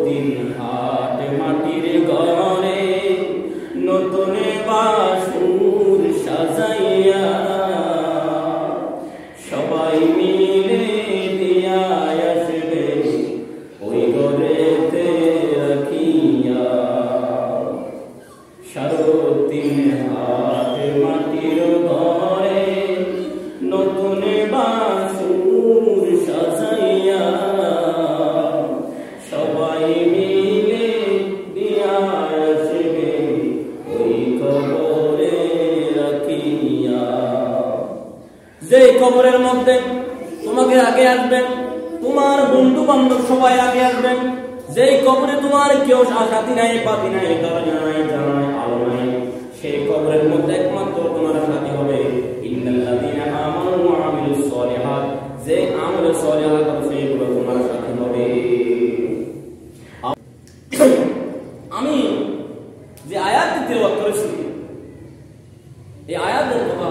দিন হাট মাটির ঘরে নতুন বাসুর সাজাইয়া সবাই মিলে দিয়া আসবে ওই ঘরেতে রাখিয়া সারদিন হাট মাটির ঘরে নতুন বাসুর সাজাইয়া সবাই মিলে দিয়া আসবে ওই কবরে রাখিয়া। যে কবরের মধ্যে তোমাকে আগে আসবেন, তোমার বন্ধু বান্ধব সবাই আগে আসবেন, যেই কবরে তোমার কেউ সাথী নাই, পাতি নাই, দরজা নাই, জানা নাই, আলো নাই, সেই কবরের মধ্যে একমাত্র তোমার সাথী হবে ইন্নাল্লাযীনা আমানু ওয়া আমিলুস সালিহাত। যে আমল সালিহাত সেইগুলো তোমার সাথী হবে। আমি যে আয়াতটি তেলাওয়াত করেছি, এই আয়াতের কথা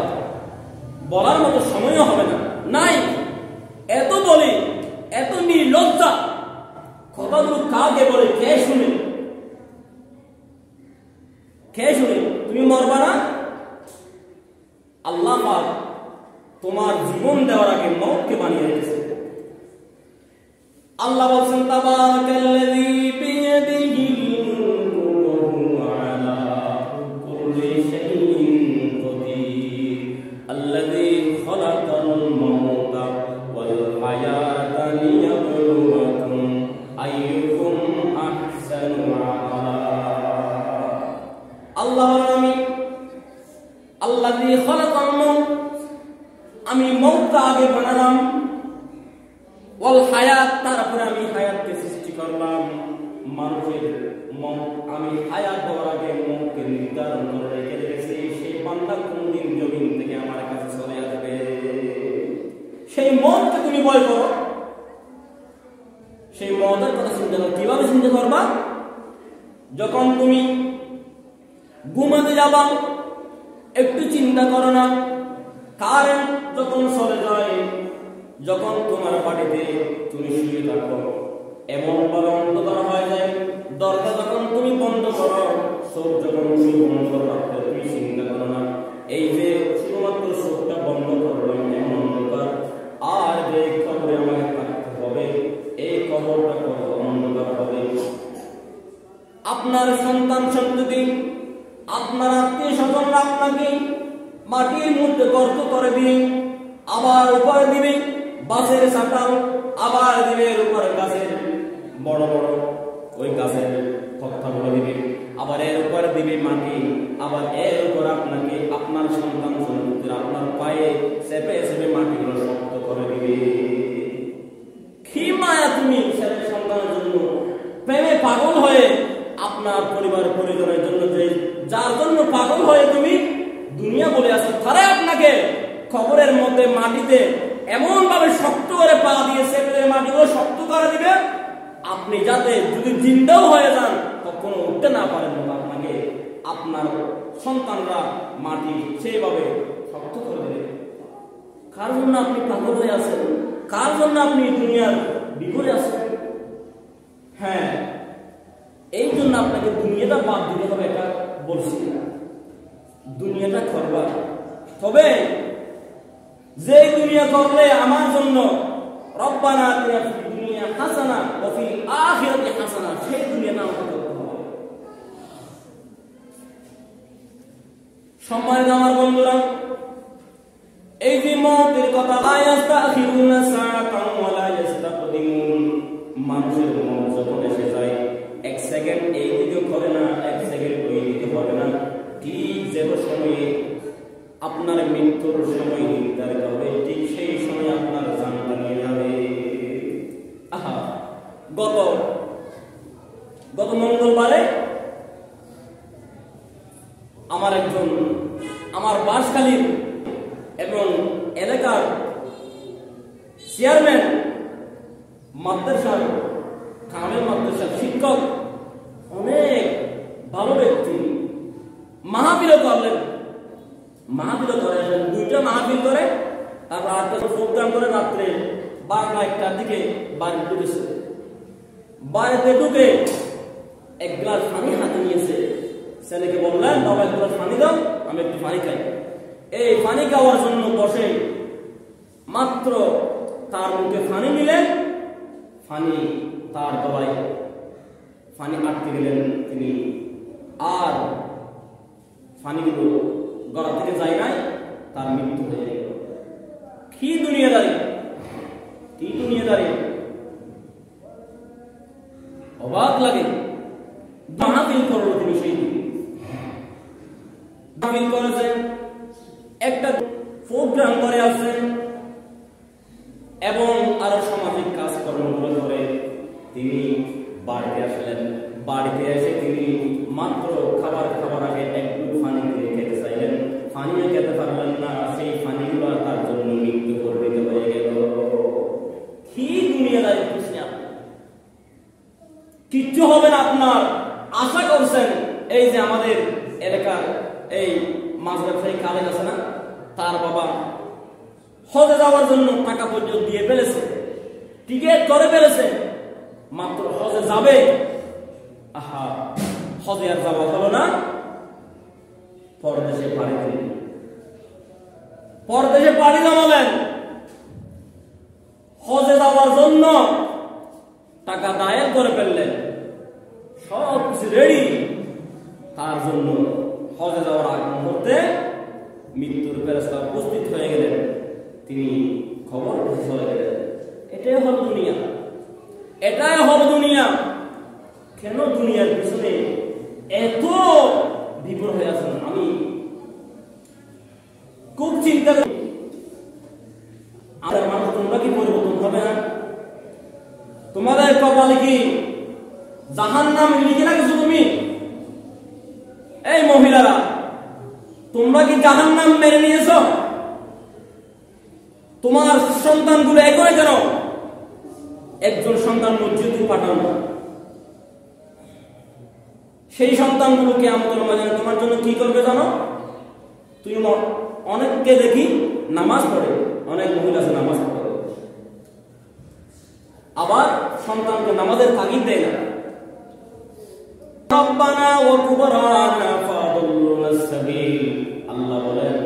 বলার মতো সময়ও হবে না, নাই। এত বলি, এত নির্লজ্জা কথাগুলো কাকে বলে, কে শুনে? কে শুনে? তুমি মরবা না? আল্লাহ পাক তোমার জীবন দেওয়ার আগে মওতকে বানিয়ে রেখেছে। আল্লাহ বলছেন তাবারাকাল্লাযী বিয়াদিহিল মুলকু ওয়া হুয়া আলা কুল্লি শাইইন কাদির আল্লাযী খালাকাল মাউতা ওয়াল হায়াতা লিয়াবলুয়াকুম আইয়ুকুম আহসানু আমালা। আল্লাহ বলেন আল্লাযী খালাকাল মাউত, আমি মওতকে আগে বানালাম, ওয়াল হায়াত, তারপরে আমি হায়াতকে সৃষ্টি করলাম। মানুষের মওত আমি হায়াত হওয়ার আগে মওতকে নির্ধারণ করে রেখে রেখেছি। সেই বান্দা কোনদিন জমিন থেকে আমার কাছে চলে আসবে, সেই মওতকে তুমি ভয় করো। সেই মওতের কথা চিন্তা করো। কিভাবে চিন্তা করবা? যখন তুমি ঘুমাতে যাবা একটু চিন্তা করো না, কারেন্ট যখন চলে যায়, যখন তোমার বাড়িতে তুমি শুয়ে থাকো এমন ভাবে অন্ধকার হয়ে যায়, দরজা যখন তুমি বন্ধ করো, চোখ যখন তুমি বন্ধ রাখতে তুমি চিন্তা করো না এই যে শুধুমাত্র চোখটা বন্ধ করলাম এমন অন্ধকার, আর যে কবরে আমাকে থাকতে হবে এই কবরটা কত অন্ধকার হবে। আপনার সন্তান সন্ততি, আপনার আত্মীয় স্বজনরা আপনাকে মাটির মধ্যে গর্ত করে দিবে, আবার উপরে দিবে বাঁশের চাটাল, আবার দিবে এর উপরে গাছের বড় বড় ওই গাছের তক্তাগুলো দিবে, আবার এর উপরে দিবে মাটি, আবার এর উপর আপনাকে আপনার সন্তান সন্ততিরা আপনার পায়ে চেপে চেপে মাটিগুলো শক্ত করে দিবে। কি মায়া তুমি ছেলে সন্তানের জন্য, প্রেমে পাগল হয়ে আপনার পরিবার পরিজনের জন্য, যে যার জন্য পাগল হয়ে তুমি দুনিয়া বলে আসো, তারা আপনাকে কবরের মধ্যে মাটিতে এমন ভাবে শক্ত করে পা দিয়ে চেপে মাটিগুলো শক্ত করে দিবে, আপনি যাতে যদি জিন্দাও হয়ে যান কখনো উঠতে না পারেন, আপনাকে আপনার সন্তানরা মাটি সেইভাবে শক্ত করে দেবে। কার জন্য আপনি পাগল হয়ে আছেন? কার জন্য আপনি দুনিয়ার বিপদে আছেন? হ্যাঁ, এই জন্য আপনাকে দুনিয়াটা বাদ দিতে হবে, এটা বলছি না, দুনিয়াটা করবা। তবে যে দুনিয়া করলে আমার জন্য রব্বানা আতিনা ফিদ দুনিয়া হাসানা ওয়া ফিল আখিরাতি হাসানা, সেই দুনিয়াটা আমাকে করতে হবে। সম্মানিত আমার বন্ধুরা, এই যে মওতের কথা, লা ইস্তাখিরুনা সাআতান ওয়া লা ইস্তাকদিমুন, মানুষের মওত যখন এসে যায় এক সেকেন্ড এই দিকে হবে না, এক সেকেন্ড ওই দিকে হবে না, ঠিক যে সময়ে আপনার মৃত্যুর সময় নির্ধারিত হবে ঠিক সেই সময় আপনার জানটা নিয়ে যাবে। আহা, গত মঙ্গলবারে আমার বাঁশখালীর এবং এলাকার চেয়ারম্যান মাদ্রাসার কামেল মাদ্রাসার শিক্ষক, অনেক ভালো ব্যক্তি, মাহফিলও করলেন। মাহফিল করে দুইটা মাহফিল করে, তারপর 8টা প্রোগ্রাম করে রাত্রে 12-1টার দিকে বাড়ি ঢুকেছে। বাড়িতে ঢুকে এক গ্লাস পানি হাতে নিয়েছে। ছেলেকে বললেন, বাবা এক গ্লাস পানি দাও, আমি একটু পানি খাই। এই পানি খাওয়ার জন্য বসে মাত্র তার মুখে পানি নিলেন, পানি তার গলায় পানি আটকে গেলেন তিনি, আর পানিগুলো গলা থেকে যায় নাই, তার মৃত্যু হয়ে গেল। কি দুনিয়াদারি, কি দুনিয়াদারি, অবাক লাগে। মাহফিল করলো তিনি, সেই দিন মাহফিল করেছেন, একটা প্রোগ্রাম করে আসছেন এবং আরো সামাজিক কাজকর্মগুলো করে তিনি বাড়িতে আসলেন। বাড়িতে এসে তিনি মাত্র খাবার আগে একটু পানি দিয়ে খেতে চাইলেন, পানিও খেতে পারলেন না। সেই পানিগুলো তার জন্য মৃত্যু করে দিতে হয়ে গেল। কি দুনিয়াদারি, কিচ্ছু হবে না আপনার। আশা করছেন এই যে আমাদের এলাকার এই মাছ ব্যবসায়ী খালেদ আছে না, তার বাবা হজে যাওয়ার জন্য টাকা পর্যন্ত দিয়ে ফেলেছে, টিকিট করে ফেলেছে, মাত্র হজে যাবে। আহা, হজে আর যাওয়া হলো না, পরদেশে পাড়ি দিলেন, পরদেশে পাড়ি জমালেন। হজে যাওয়ার জন্য টাকা দায়ের করে ফেললেন, সব কিছু রেডি তার জন্য। হজে যাওয়ার আগ মুহূর্তে মৃত্যুর ফেরেশতা উপস্থিত হয়ে গেলেন, তিনি খবর চলে গেলেন। এটাই হল দুনিয়া, এটাই হল দুনিয়া। কেন দুনিয়ার পিছনে এত বিপদ হয়ে আছেন? আমি খুব চিন্তা করি, আমাদের মানুষ তোমরা কি পরিবর্তন হবে না? তোমাদের কপালে কি জাহান্নাম লিখে রাখছো তুমি? এই মহিলারা, তোমরা কি জাহান্নাম মেনে নিয়েছো? তোমার সন্তানগুলো এগোয় কেন? একজন সন্তান মসজিদে পাঠানো, সেই সন্তানগুলোকে আমাদের মাঝে তোমার জন্য কি করবে জানো? তুমি অনেককে দেখি নামাজ পড়ে, অনেক মহিলা আছে নামাজ পড়ে, আবার সন্তানকে নামাজের তাগিদ দেয় না। আল্লাহ বলেন,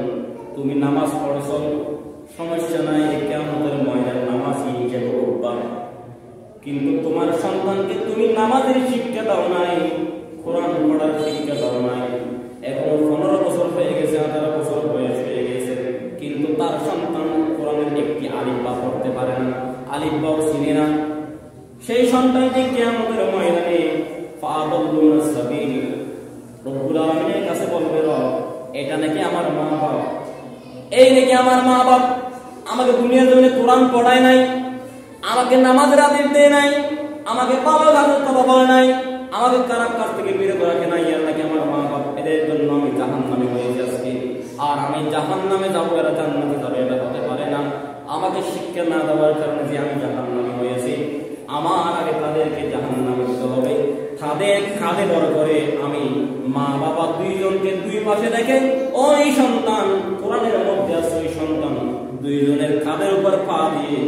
তুমি নামাজ পড়ছো, সমস্যা নাই, কিয়ামতের ময়দানে নামাজই হিসেবে করবা, কিন্তু তোমার সন্তানকে তুমি নামাজের শিক্ষা দাও নাই, কোরআন পড়ার শিক্ষা দাও নাই। এখনো 15 বছর হয়ে গেছে, 18 বছর বয়স হয়ে গেছে, কিন্তু তার সন্তান কোরআনের একটি আলিফ বা পড়তে পারে না, আলিফ বাও চিনে না। সেই সন্তানটি কিয়ামতের ময়দানে ফাদাল্লুনাস সাবিল, রব্বুল আলামিনের কাছে বলবে, এটা নাকি আমার মা বাপ, এই নাকি আমার মা বাপ আমাকে দুনিয়ার জন্য কোরআন পড়ায় নাই, আমাকে নামাজের আদেশ দেয় নাই, আমাকে ভালো কাজের কথা বলে নাই, আমাকে খারাপ কাজ থেকে বিরত রাখে নাই, এরা নাকি আমার মা বাপ, এদের জন্য আমি জাহান্নামে হয়েছি আজকে। আর আমি জাহান্নামে যাবো, এরা জান্নাতে যাবে, এটা হতে পারে না। আমাকে শিক্ষা না দেওয়ার কারণে যে আমি জাহান্নামে হয়েছি, আমার আগে তাদেরকে জাহান্নামে দিতে হবে। তাদের কাঁধে বড় করে আমি মা বাবা দুইজনকে দুই পাশে দেখে, ওই সন্তান কোরআনের মধ্যে আছে, ওই সন্তান দুইজনের কাঁধের উপর পা দিয়ে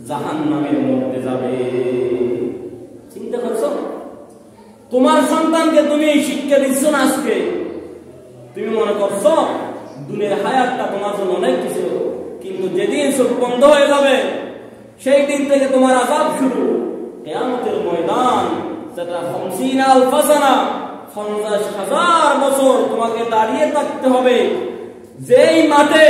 জাহান্নামের মধ্যে যাবে। চিন্তা করছো? তোমার সন্তানকে তুমি এই শিক্ষা দিচ্ছ না আজকে, তুমি মনে করছো দুনিয়ার হায়াতটা তোমার জন্য অনেক কিছু, কিন্তু যেদিন চোখ বন্ধ হয়ে যাবে সেই দিন থেকে তোমার আযাব শুরু। কিয়ামতের ময়দান, যেটা 50,000 সানা, 50,000 বছর তোমাকে দাঁড়িয়ে থাকতে হবে। যেই মাঠে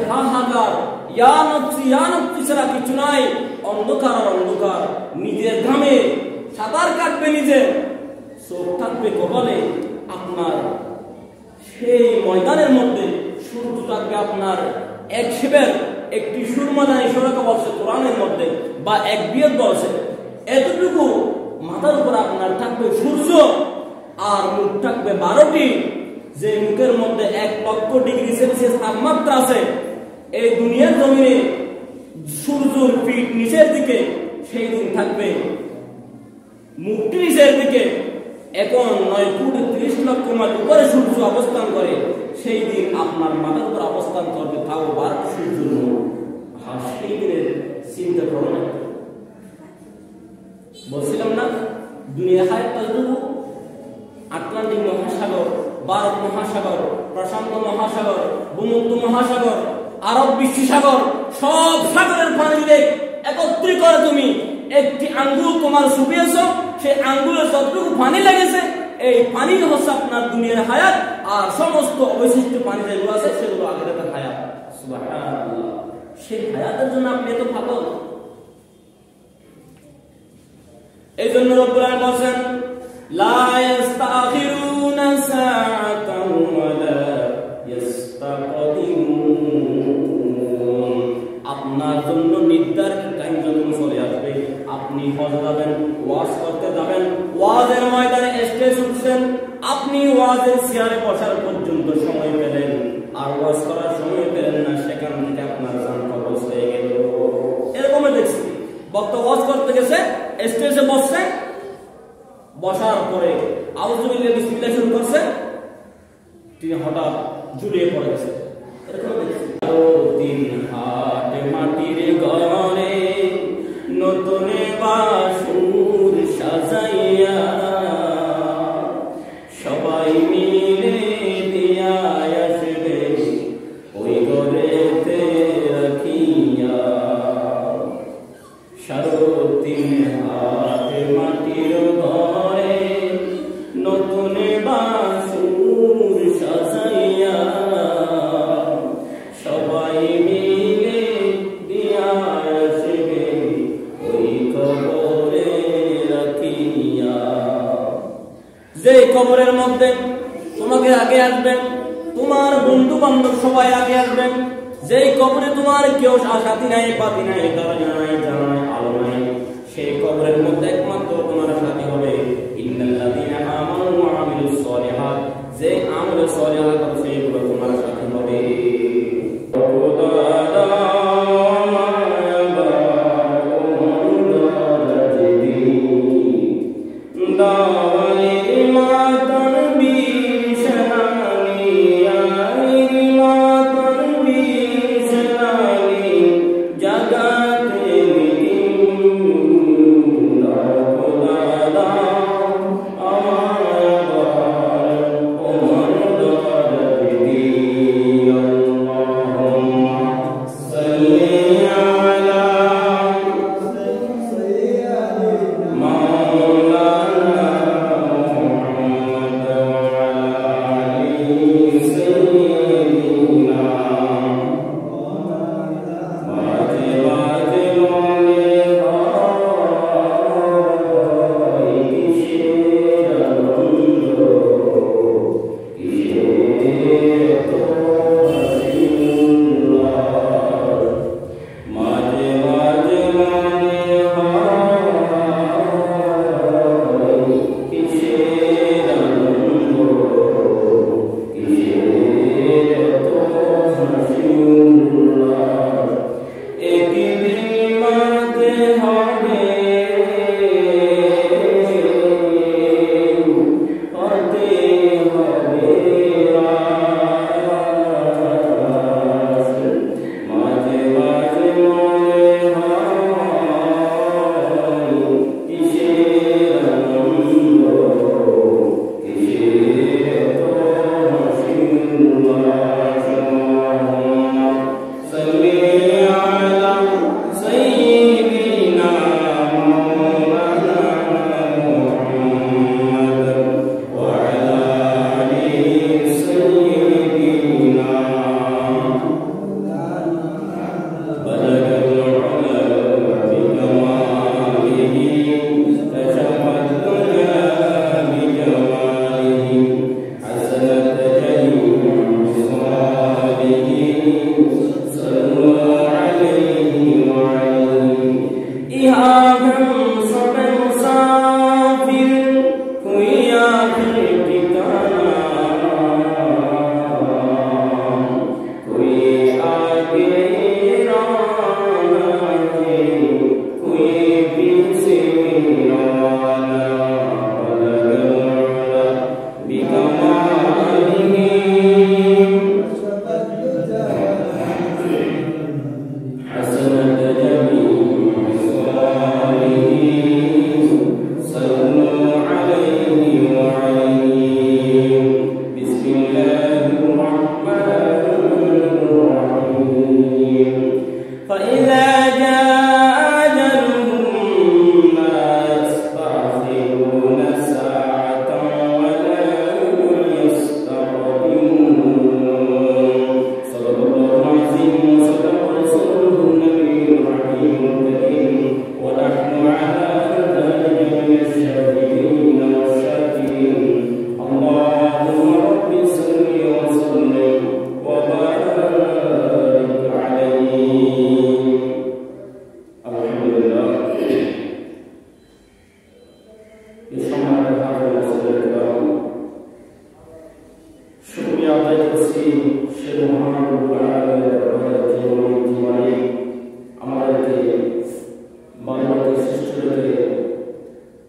হাহাকার, ইয়া নফসি ছাড়া কিছু নাই, অন্ধকার আর অন্ধকার, নিজের ঘামে সাঁতার কাটবে, নিজে চোখ থাকবে কপালে আপনার। সেই ময়দানের মধ্যে সূর্য থাকবে আপনার এক শিবের, একটি সুরমাদানি সড়ক বলছে কোরআনের মধ্যে, বা এক বিয়ত বলছে, এতটুকু মাথার উপর আপনার থাকবে সূর্য, আর মুখ থাকবে 12টি, যে মুখের মধ্যে 1,00,000 তাপমাত্রা আছে। এই দুনিয়ার জমিনে সূর্যের পিঠ নিচের দিকে, সেই দিন থাকবে মুখটি নিচের দিকে। এখন 9,30,00,000 মাইল উপরে সূর্য অবস্থান করে, সেই দিন আপনার মাথার উপর অবস্থান করবে তাও 12 সূর্যের মুখ। সেই দিনের চিন্তা করো না। বলছিলাম না দুনিয়ার হায়াতটা যতটুকু আটলান্টিক মহাসাগর, ভারত মহাসাগর, প্রশান্ত মহাসাগর, ভূমধ্য মহাসাগর, আরব বিশ্বসাগর, সব সাগরের পানি যদি একত্রিত করে তুমি একটি আঙ্গুল তোমার শুকিয়েছ, সেই আঙ্গুলে যতটুকু পানি লেগেছে এই পানি হচ্ছে আপনার দুনিয়ার হায়াত, আর সমস্ত অবশিষ্ট পানি যেগুলো আছে সেগুলো আখিরাতের হায়াত। সুবহানাল্লাহ, সেই হায়াতের জন্য আপনি এত পাগল। এই জন্য রব্বুল আলামিন বলেন লা ইস্তাখিরুনা সাআতান ওয়া লা ইস্তাকদিমুন। আপনার জন্য নির্ধারিত টাইম যখন চলে আসবে, আপনি হজ যাবেন, ওয়াজ করতে যাবেন, ওয়াজের ময়দানে স্টেজ উঠছেন, আপনি ওয়াজের চেয়ারে বসার পর্যন্ত সময় পেলেন আর ওয়াজ করার সময় পেলেন না, সেখান থেকে আপনার জান কবজ হয়ে গেল। এরকমই দেখছি বক্তা ওয়াজ করতে গেছে, স্টেজে বসছে, বসার পরে আউযুবিল্লাহি বিসমিল্লাহ শুরু করছে, তিনি হঠাৎ ঝুলিয়ে পড়ে গেছে। এরকম দেখছি। দিন হাটে মাটির ঘরে নতুন বাসুর সাজাইয়া সবাই মিলে দিয়া আসবে ওই ঘরেতে রাখিয়া। সারদিন হাটে মাটির ঘরে নতুন বাসুর সাজাইয়া সবাই মিলে দিয়া আসবে ওই কবরে রাখিয়া। যে কবরের মধ্যে তোমাকে আগে আসবেন, তোমার বন্ধু বান্ধব সবাই আগে আসবেন, যেই কবরে তোমার কেউ সাথী নাই, পাতি নাই, দরজা নাই, জানা নাই, আলো নাই, সেই কবরের মধ্যে একমাত্র তোমার সাথী হবে ইন্নাল্লাযীনা আমানু ওয়া আমিলুস সালিহাত। যে আমলে সালিহাত আছে সেগুলো তোমার সাথী হবে। এই সম্মানিত হাজির রাসূলের কিরাম, শুকরিয়া আদায় করছি সে মহান রব্বুল আলামিনের দরবারে যে মালিক আমাদেরকে বাংলাদেশ সৃষ্টি করে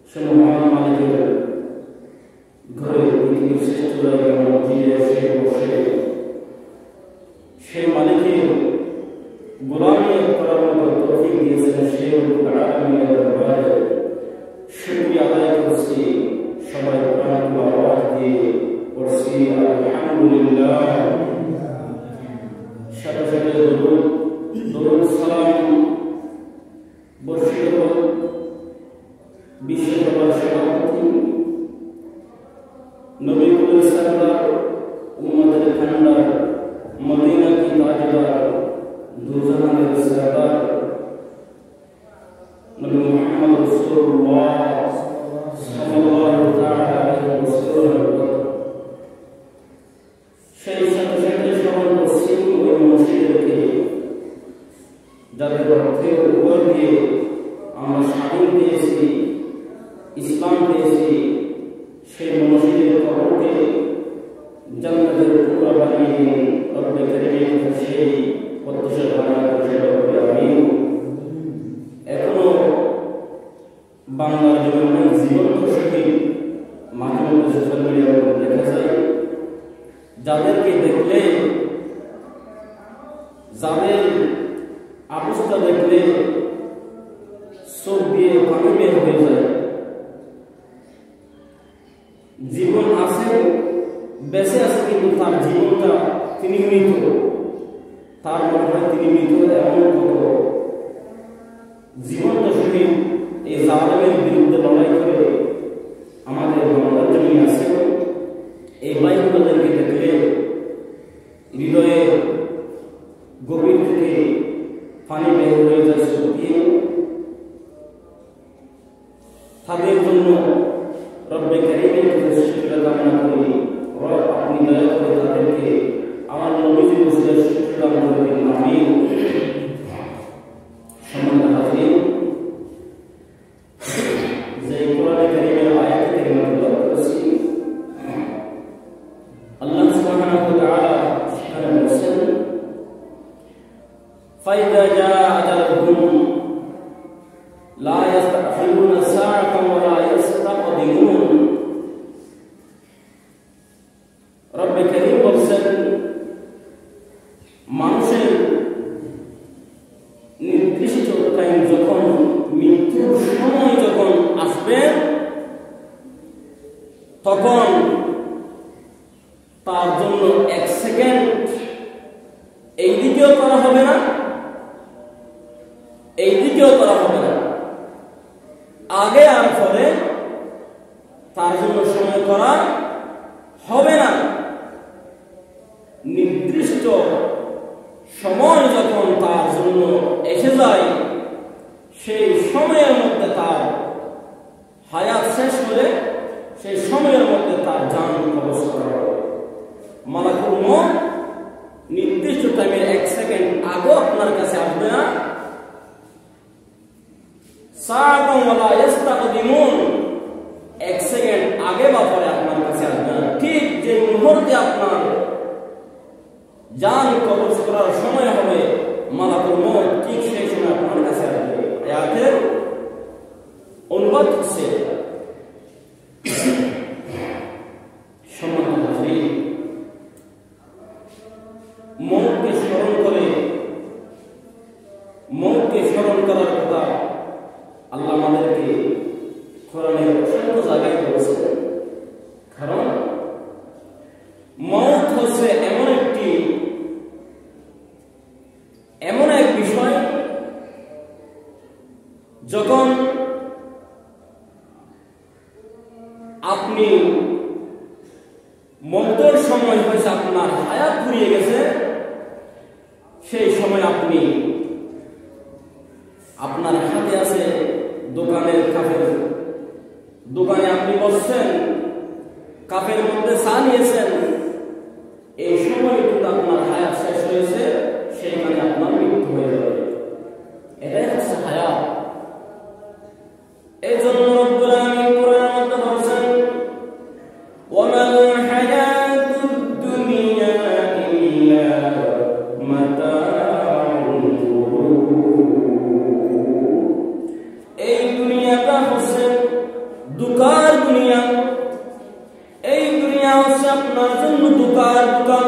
সে মহান মালিকের ঘরে পৃথিবীর শ্রেষ্ঠ জায়গায় মসজিদে সে বসে সেই মালিকের গোলামি করার মতো তৌফিক দিয়েছেন সেই রব্বুল আলামিনের দরবারে শুকরিয়া আদায় করছি। সবাই কোরআন আওয়াজ দিয়ে পড়ছি আলহামদুলিল্লাহ। সাথে সাথে দরুদ সালাম বর্ষিত বিশ্ব দরবার সভাপতি নবী কুল সরদার উম্মতের ভান্ডার মদিনা কি তাজদার দুজাহানের সরদার নবী মুহাম্মদ রাসূলুল্লাহ সাল্লাল্লাহু তাআলা আলাইহি ওয়াসাল্লাম, সেই সাথে সাথে স্মরণ করছি ওই মসজিদকে যাদের রক্তের উপর দিয়ে আমরা স্বাধীন পেয়েছি, ইসলাম পেয়েছি, সেই মসজিদের কবরকে জান্নাতের টুকরা বানিয়ে দিন রব্বে কারীমের কাছে সেই প্রত্যাশা বানায় রব্বে আমিন। এখনো বাংলার জন্য জীবন্ত শহীদ মাঝে মধ্যে সোশ্যাল মিডিয়ায় দেখা যায়, যাদেরকে দেখলে যাদের অবস্থা দেখলে চোখ দিয়ে পানি বের হয়ে যায়। জীবন আছে, বেঁচে আছে, কিন্তু তার জীবনটা তিনি মৃত, তার মনে হয় তিনি মৃত। এমন কত জীবন্ত শহীদ এই জালেমের বিরুদ্ধে লড়াই করে আমাদের বাংলার জমি আছে। এই ভাইগুলোদেরকে দেখলে হৃদয়ের গভীর থেকে পানি বের হয়ে যায় সত্যি। তাদের জন্য রব্বে কারীমের কাছে শুকরিয়া কামনা করি, রব আপনি দয়া করে তাদেরকে আমার নবীজির ওসিলায় শুকরিয়া দান করবেন, আমিন। সম্মানিত হাজির, যে কোরআনে কারীমের আয়াত কারীমা তেলাওয়াত করেছি, আল্লাহ সুবহানাহু ওয়া তাআলা সেখানে বলেছেন, ফাইদা জা আজালুহুম লা ইস্তাখিরুনা সাআতান ওয়া লা ইস্তাকদিমুন। রব্বে কারীম বলেছেন, মানুষের নির্দিষ্ট টাইম যখন, মৃত্যুর সময় যখন আসবে, তখন তার জন্য এক সেকেন্ড এই দিকেও করা হবে না, এই দিকেও করা হবে না, আগে আর পরে তার জন্য সময় করা হবে না। নির্দিষ্ট সময় যখন তার জন্য এসে যায়, সেই সময়ের মধ্যে তার হায়াত শেষ হলে সেই সময়ের মধ্যে তার জান কবজ করা হবে। মালাকুল মউত নির্দিষ্ট টাইমের এক সেকেন্ড আগে আপনার কাছে আসবে না, সাআতান ওয়া লা ইস্তাকদিমুন, এক সেকেন্ড আগে বা পরে আপনার কাছে আসবে না। ঠিক যে মুহূর্তে আপনার জান কবজ করার সময় হবে, মালাকুল মউত ঠিক সেই সময় আপনার কাছে আসবে। আয়াতের অনুবাদ হচ্ছে, সম্মানিত হাজির, মউতকে স্মরণ করে, মউতকে স্মরণ করার কথা আল্লাহ আমাদেরকে কোরআনের অসংখ্য জায়গায় বলেছেন। কারণ মউত হচ্ছে এমন এক বিষয়, যখন আপনি মউতের সময় হয়েছে, আপনার হায়াত ফুরিয়ে গেছে, সেই সময় আপনি আপনার হাতে আছে দোকানের কাপের, দোকানে আপনি বসছেন, কাপের মধ্যে চা নিয়েছেন, এই সময় কিন্তু আপনার হায়াত শেষ হয়েছে, সেইখানে আপনার মৃত্যু হয়ে যাবে। এটাই হচ্ছে হায়াত। এই জন্য রব্বুল আলামিন কোরআনের দুকার দুনিয়া। এই দুনিয়া হচ্ছে আপনার জন্য দুকার দোকান।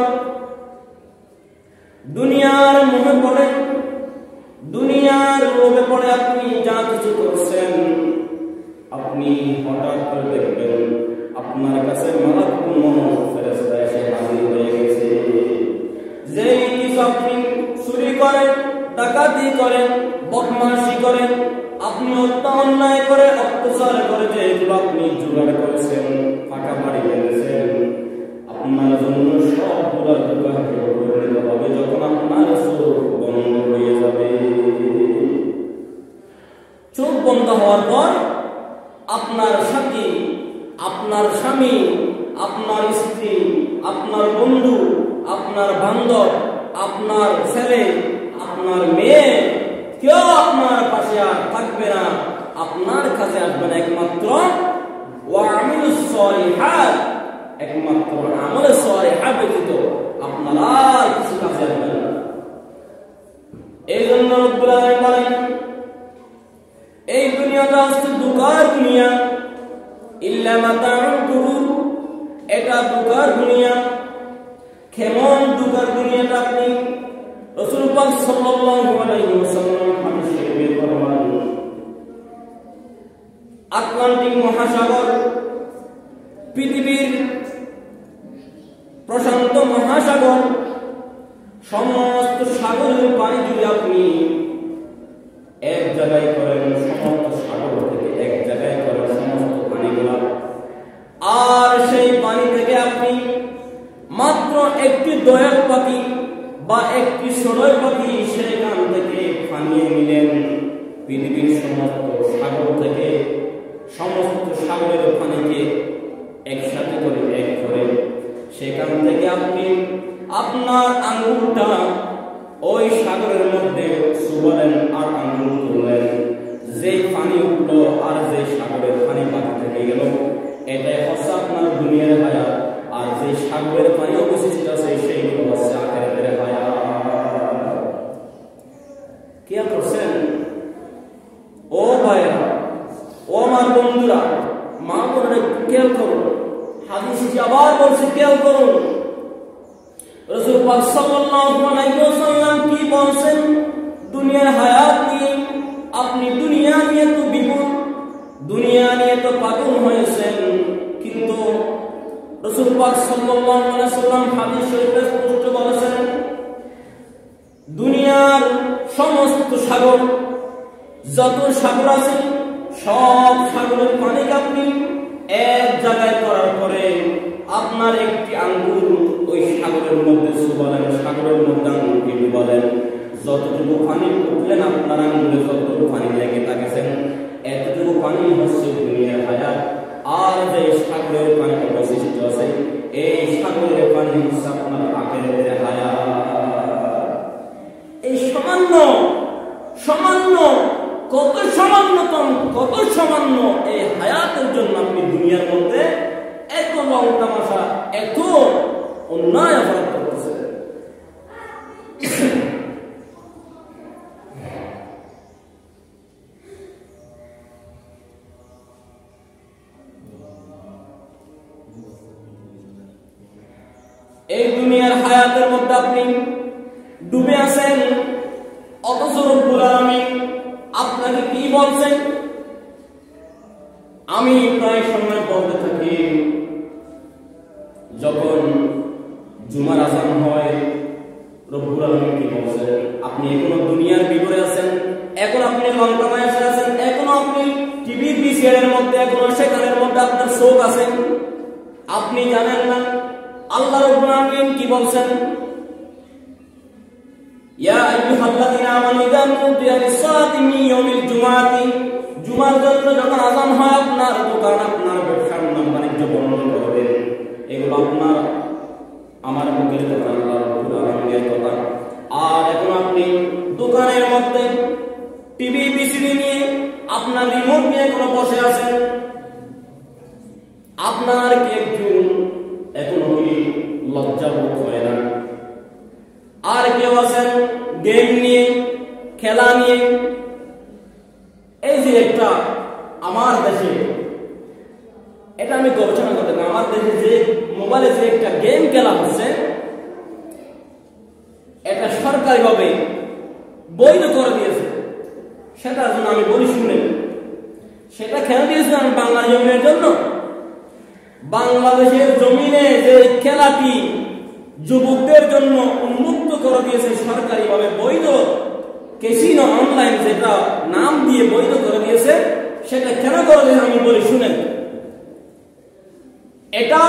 দুনিয়ার মোহে পড়ে, দুনিয়ার লোভে পড়ে আপনি যা কিছু করছেন, আপনি হঠাৎ করে দেখবেন আপনার কাছে মালাকুল মউত ফেরেশতা এসে হাজির হয়ে গেছে। যেই কিছু আপনি চুরি করেন, ডাকাতি করেন, বদমাশি করেন, আপনি হত্যা অন্যায় করে অত্যাচার করে যেগুলো আপনি জোগাড় করেছেন, ফাঁকা বাড়ি বেঁধেছেন, আপনার জন্য সবগুলো দুর্ভাগ্য পরিণত হবে যখন আপনার চোখ বন্ধ হয়ে যাবে। চোখ বন্ধ হওয়ার পর আপনার সাথী, আপনার স্বামী, আপনার স্ত্রী, আপনার বন্ধু, আপনার বান্ধব, আপনার ছেলে, আপনার মেয়ে, কেউ আপনার পাশে আর থাকবে না। আপনার কাছে আসবেন একমাত্র ওয়ামিলুস সলিহাত, একমাত্র আমলে সলিহা ব্যতীত আপনার আর কিছু কাছে আসবে না। এই জন্য রব্বুল আলামিন বলেন, এই দুনিয়াটা হচ্ছে দুকার দুনিয়া। ইল্লা মাতাউল গুরুর, এটা দুকার দুনিয়া। কেমন দুকার দুনিয়াটা আপনি রাসূল পাক সাল্লাল্লাহু আলাইহি ওয়াসাল্লাম হাদিসে বের করেন, আটলান্টিক মহাসাগর, পৃথিবীর প্রশান্ত মহাসাগর, সমস্ত সাগরের পানি যদি আপনি এক জায়গায় করেন, সমস্ত সাগর থেকে এক জায়গায় করেন সমস্ত পানিগুলা, আর সেই পানি থেকে আপনি মাত্র একটি দয়াল পাখি বা একটি সরল পাখি সেখান থেকে ফানিয়ে নিলেন, পৃথিবীর সমস্ত সাগর থেকে সমস্ত সাগরের পানিকে একসাথে করে এক করে সেখান থেকে আপনি আপনার আঙ্গুলটা ওই সাগরের মধ্যে চুবালেন আর আঙ্গুল তুললেন, যেই পানি উঠলো আর যে সাগরের পানি বাকি থেকে গেল, এটাই হচ্ছে আপনার দুনিয়ার হায়াত। আর যে সাগরের পানি অবশিষ্ট আছে সেইগুলো হচ্ছে আখিরাতের হায়াত। কি করছেন ও ভাইরা, ও আমার বন্ধুরা, মা বোনেরা, খেয়াল করুন, হাদিস আবার বলছে খেয়াল করুন, রাসূল পাক সাল্লাল্লাহু আলাইহি ওয়াসাল্লাম কি বলেন দুনিয়ার হায়াত নিয়ে। আপনি দুনিয়া নিয়ে তো বিপুল, দুনিয়া নিয়ে তো পাগল হয়েছেন, কিন্তু রাসূল পাক সাল্লাল্লাহু আলাইহি ওয়াসাল্লাম হাদিস শরীফে স্পষ্ট বলেছেন দুনিয়ার সমস্ত সাগর, যত সাগর আছে সব সাগরের পানিকে আপনি এক জায়গায় করার পরে আপনার একটি আঙ্গুল ওই সাগরের মধ্যে চুবালেন, সাগরের মধ্যে আঙ্গুলকে ডুবালেন, যতটুকু পানি উঠলেন আপনার আঙ্গুলে যতটুকু পানি লেগে থাকেছেন এতটুকু পানি হচ্ছে দুনিয়ার হায়াত। আর যে সাগরের পানি অবশিষ্ট আছে এই সাগরের পানি হচ্ছে আপনার আখিরাতের হায়াত। এই সামান্য সামান্য কত সামান্যতম, কত সামান্য এই হায়াতের জন্য আপনি দুনিয়ার মধ্যে এত রং তামাশা, এত অন্যায় অপরাধ করতেছেন। এই দুনিয়ার হায়াতের মধ্যে আপনি ডুবে আছেন, অথচ রব্বুল আলামিন আপনাকে কি বলছেন? আমি প্রায় সময় বলতে থাকি, যখন জুমার আযান হয় রব্বুল আলামিন কি বলছেন? আপনি এখনো দুনিয়ার ভিতরে আছেন, এখন আপনি লঙ্কামায় এসে আছেন, এখনো আপনি টিভি বিসিআরের মধ্যে, এখনো সেখানের মধ্যে আপনার চোখ আছে, আপনি জানেন না আল্লাহ রাব্বুল আলামিন কি বলছেন? ইয়া আইয়ুহাল্লাযীনা আমানু ইযা নুদিয়া লিস-সালাতি মিন ইয়াউমিল জুমআতি, জুমার জন্য যখন আযান হয় আপনার দোকান, আপনার ব্যবসা, বাণিজ্য বন্ধ করবেন। এগুলো আপনার আমার মুখের কথা, আল্লাহ রাব্বুল আলামিনের কথা। আর এখন আপনি দোকানের মধ্যে টিভি বিসিডি নিয়ে, আপনার রিমোট নিয়ে কোনো বসে আছেন, আপনার কি একটু এখনো কি লজ্জা বোধ হয় না? আর কেউ আছেন গেম নিয়ে, খেলা নিয়ে। এই যে একটা আমার দেশে মোবাইলে যে একটা গেম খেলা হচ্ছে, এটা সরকারিভাবে বৈধ করে দিয়েছে। সেটার জন্য আমি বলি শুনেন, সেটা কেন দিয়েছে? আমি বাংলা জমিনের জন্য। বাংলাদেশের জমিনে যে খেলাটি যুবকদের জন্য উন্মুক্ত করে দিয়েছে সরকারিভাবে, বৈধ ক্যাসিনো অনলাইন যেটা নাম দিয়ে বৈধ করে দিয়েছে, সেটা কেন করে দিয়েছে আমি বলি শুনেন। এটা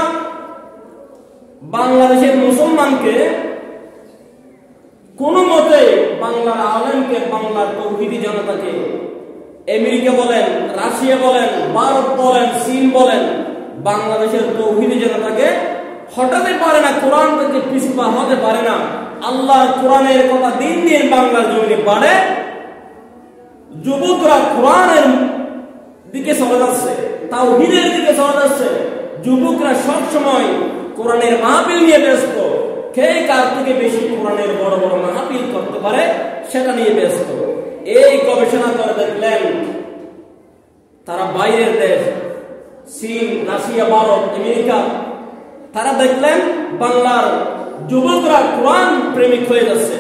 বাংলাদেশের মুসলমানকে কোনো মতে, বাংলার আলেমকে, বাংলার তৌহিদি জনতাকে, আমেরিকা বলেন, রাশিয়া বলেন, ভারত বলেন, চীন বলেন, বাংলাদেশের তৌহিদি জনতাকে হটাতে পারে না, কোরআন থেকে পিছপা হতে পারে না। আল্লাহর কোরআনের কথা দিন দিন বাংলার জমিনে বাড়ে, যুবকরা কোরআনের দিকে চলে যাচ্ছে, তাওহীদের দিকে চলে যাচ্ছে। যুবকরা সব সময় কোরআনের মাহফিল নিয়ে ব্যস্ত, কে কার থেকে বেশি কোরআনের বড় বড় মাহফিল করতে পারে সেটা নিয়ে ব্যস্ত। এই গবেষণা করে দেখলেন তারা বাইরের দেশ, চীন, রাশিয়া, ভারত, আমেরিকা, তারা দেখলেন বাংলার যুবকরা কোরআন প্রেমিক হয়ে যাচ্ছে।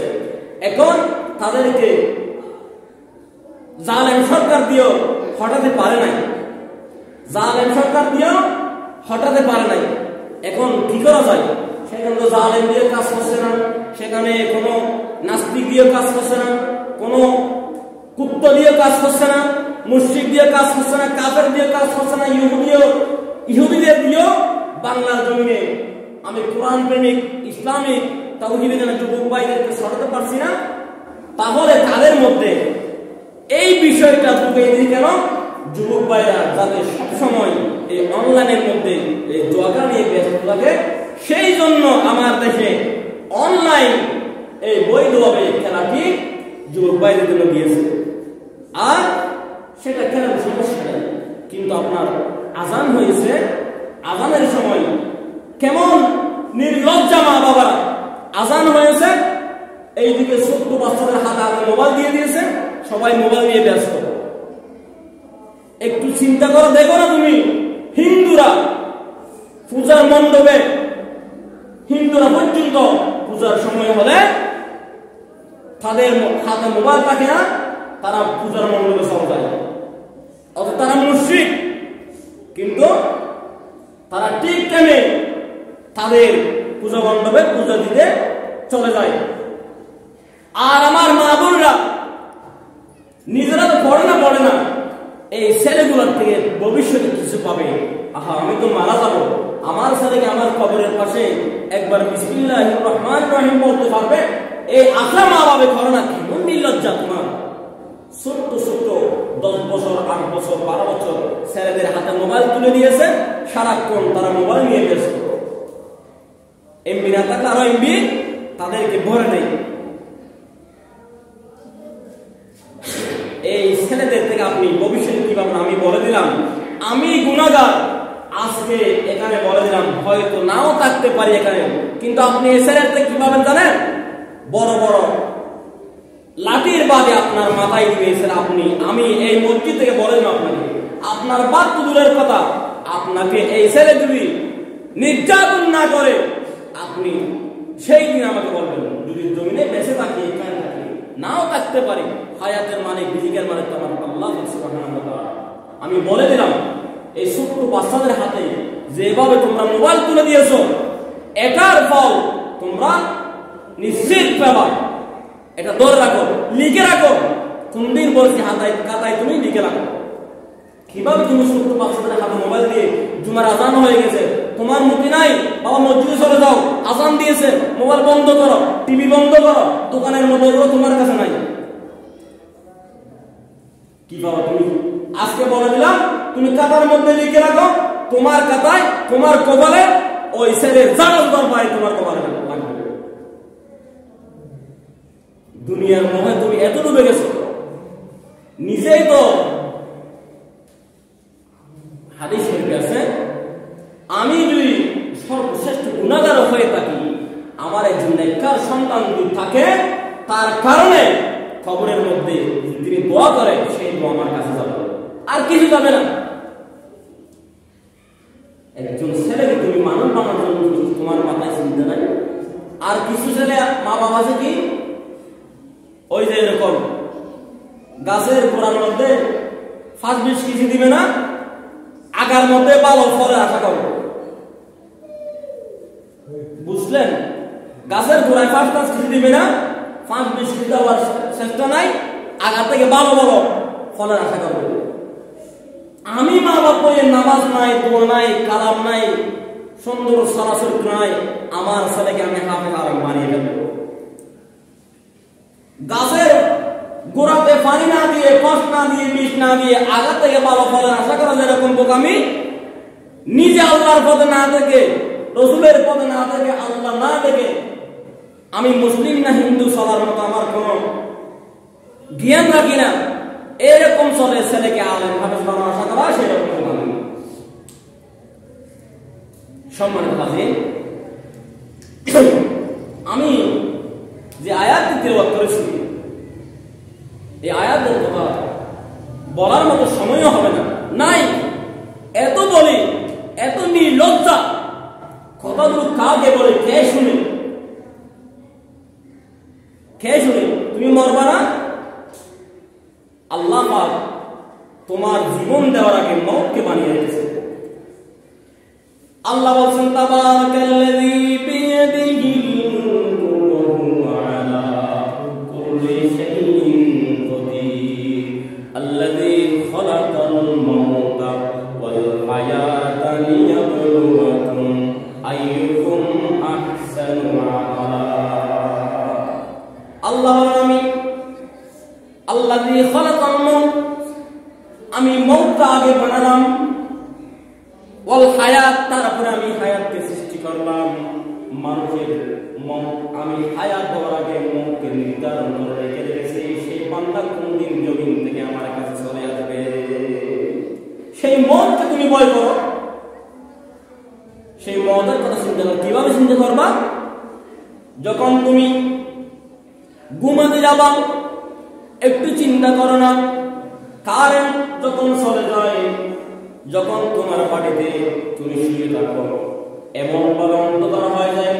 এখন তাদেরকে জালেম সরকার দিয়েও হটাতে পারে নাই, জালেম সরকার দিয়েও হটাতে পারে নাই। এখন কি করা যায়? সেখানে তো জালেম দিয়ে কাজ করছে না, সেখানে কোনো নাস্তিক দিয়ে কাজ করছে না, কোনো কুত্ত দিয়ে কাজ করছে না, মুশরিক দিয়ে কাজ করছে না, কাফের দিয়ে কাজ করছে না, ইহুদিদের দিয়েও বাংলার জমিনে আমি কোরআন প্রেমিক, ইসলামিক, তাওহীদি জানা যুবক ভাইদেরকে সরাতে পারছি না। তাহলে তাদের মধ্যে এই বিষয়টা ঢুকিয়ে দিই কেন? যুবক ভাইরা যাতে সবসময় এই অনলাইনের মধ্যে এই জোয়াগা নিয়ে ব্যস্ত থাকে, সেই জন্য আমার দেশে অনলাইন এই বৈধভাবে খেলাটি যুবক ভাইদের জন্য দিয়েছে। আর সেটা খেলার সমস্যা নেই, কিন্তু আপনার আজান হয়েছে, আজানের সময় কেমন নির্লজ্জা মা বাবারা, আজান হয়েছে, এইদিকে ছোট্ট বাচ্চাদের হাতে হাতে মোবাইল দিয়ে দিয়েছে, সবাই মোবাইল নিয়ে ব্যস্ত। একটু চিন্তা করে দেখো না তুমি, হিন্দুরা পূজার মণ্ডপে, হিন্দুরা পর্যন্ত পূজার সময় হলে তাদের হাতে মোবাইল থাকে না, তারা পূজার মণ্ডপে চলে যায়। অথচ তারা মুশরিক, কিন্তু তারা ঠিক টাইমে তাদের পূজা মণ্ডপে পূজা দিতে চলে যায়। আর আমার মা বোনরা নিজেরা তো পড়ে না, এই ছেলেগুলোর থেকে ভবিষ্যতে কিছু পাবে। আহা, আমি তো মারা যাবো, আমার ছেলেকে আমার কবরের পাশে একবার বিসমিল্লাহির রহমানির রহিম বলতে পারবে, এই আশা মা বাবা করে না। কেমন নির্লজ্জা তোমার! ছোট্ট ছোট্ট 10 বছর, 8 বছর, 12 বছর ছেলেদের হাতে মোবাইল তুলে দিয়েছে, সারাক্ষণ তারা মোবাইল নিয়ে ব্যস্ত। এমবি না থাকলে আরো এমবি তাদেরকে ভরে নেই। এই ছেলেদের থেকে আপনি ভবিষ্যতে কি পাবেন আমি বলে দিলাম। আমি গুনাহগার, আজকে এখানে বলে দিলাম, হয়তো নাও থাকতে পারি এখানে, কিন্তু আপনি এই ছেলের থেকে কি পাবেন জানেন? বড় বড় লাঠির বাদে আপনার মাথায় দিয়েছেন আপনি। আমি এই মসজিদ থেকে বলে দিলাম আপনাকে, আপনার বাদ তো দূরের কথা, আপনাকে এই ছেলে যদি নির্যাতন না করে আপনি সেই দিন আমাকে বলবেন। যদি জমিনে বেঁচে থাকি, এখানে থাকি, নাও থাকতে পারি, হায়াতের মালিক, রিজিকের মালিক তো আমার আল্লাহ সুবহানাহু ওয়া তাআলা। আমি বলে দিলাম, এই ছোট্ট বাচ্চাদের হাতে যেভাবে তোমরা মোবাইল তুলে দিয়েছো, এটার ফল তোমরা নিশ্চিত পাবা। এটা ধরে রাখো, লিখে রাখো। কোনদিন বলছি হাতায় কাতায় তুমি লিখে রাখো। কিভাবে তুমি ছোট্ট বাচ্চাদের হাতে মোবাইল দিয়ে জুমার আজান হয়ে গেছে, তোমার মুক্তি নাই, বাবা মসজিদে চলে যাও, আজান দিয়েছে, মোবাইল বন্ধ করো, টিভি বন্ধ করো, দোকানের মধ্যে তোমার কাছে নাই। কি বাবা তুমি আজকে বলে দিলাম, তুমি কাতার মধ্যে লিখে রাখো, তোমার কাতায়, তোমার কপালে ওই ছেলের জানার দরবারে তোমার কপালে লাগবে। দুনিয়ার মোহে তুমি এত ডুবে গেছো, নিজেই তো হাদিস শরীফে আছে, আমি যদি সর্বশ্রেষ্ঠ গুনাহগার হয়ে থাকি, আমার একজন নেককার সন্তান যদি থাকে, তার কারণে কবরের মধ্যে তিনি দোয়া করে, সেই দোয়া আমার কাছে যাবে, আর কিছু যাবে না। একজন ছেলেকে তুমি মানুষ বানানোর তোমার মাথায় চিন্তা নাই? আর কিছু ছেলে মা বাবা আছে কি ওই যে এরকম গাছের গোড়ার মধ্যে 5-20 কেজি দিবে না, আগার মধ্যে ভালো ফলের আশা করবে। বুঝলেন? গাছের গোড়ায় 5-5 কেজি দিবে না, 5-20 কেজি দেওয়ার চেষ্টা নাই, আগার থেকে ভালো ভালো ফলের আশা করবে। আমি মা বাবা নামাজ নাই, দোয়া নাই, কালাম নাই, সুন্দর সরাসরি নাই, আমার ছেলেকে আমি হাফেজ আলেম বানিয়ে দেব। গাছের গোড়াতে পানি না দিয়ে, কষ্ট না দিয়ে, বিষ না দিয়ে আগা থেকে ভালো ফলের আশা করা যেরকম বোকামি, নিজে আল্লাহর পথে না থেকে, রসুলের পথে না থেকে, আল্লাহ না থেকে আমি মুসলিম না হিন্দু চলার মতো আমার কোন জ্ঞান রাখি না, এরকম চলে ছেলেকে আলেম হাফেজ বানানোর আশা করা, সেরকম বোকামি। সম্মানিত হাজির, আমি যে আয়াতটি তেলাওয়াত করেছি এই আয়াতের কথা বলার মতো সময়ও হবে না, নাই। এত বলি, এত নির্লজ্জা কথাগুলো কাউকে বলে কে শুনে? কে শুনে? তুমি মরবা না? আল্লাহ পাক তোমার জীবন দেওয়ার আগে মওতকে বানিয়ে রেখেছে। আল্লাহ বলছেন তাবারাকাল্লাযী বিয়াদিহিল মুলকু ওয়া হুয়া আলা কুল্লি শাইইন কাদির আল্লাযী খালাকাল মাউতা ওয়াল হায়াতা লিয়াবলুয়াকুম আইয়ুকুম আহসানু আমালা। আল্লাহ আল্লাযী খালাকাল মাউত, আমি মওতকে আগে বানালাম, ওয়াল হায়াত, তারপরে আমি হায়াতকে সৃষ্টি করলাম। মানুষের আমি হায়াত দেওয়ার আগে মওতকে নির্ধারণ করে রেখে রেখেছি। সেই বান্দা কোনদিন জমিন থেকে আমার কাছে চলে আসবে, সেই মওতকে তুমি ভয় করো। সেই মওতের কথা চিন্তা করো। কিভাবে চিন্তা করবা? যখন তুমি ঘুমাতে যাবা একটু চিন্তা করো না, কারেন্ট যখন চলে যায়, যখন তোমার বাড়িতে তুমি শুয়ে থাকো এমন ভাবে অন্ধকার হয়ে যায়,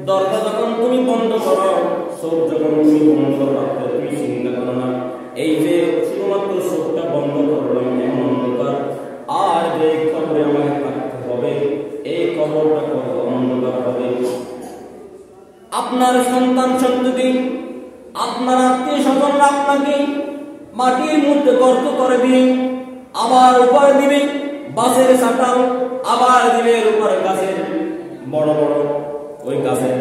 দরজা যখন তুমি বন্ধ করো, চোখ যখন তুমি বন্ধ রাখতে তুমি চিন্তা করো না এই যে শুধুমাত্র চোখটা বন্ধ করলাম এমন অন্ধকার, আর যে কবরে আমাকে থাকতে হবে এই কবরটা কত অন্ধকার হবে। আপনার সন্তান সন্ততি, আপনার আত্মীয় স্বজনরা আপনাকে মাটির মধ্যে গর্ত করে দিয়ে আবার উপরে দিবে বাঁশের চাটাল, আবার দিবে এর উপরে গাছের বড় বড় ওই গাছের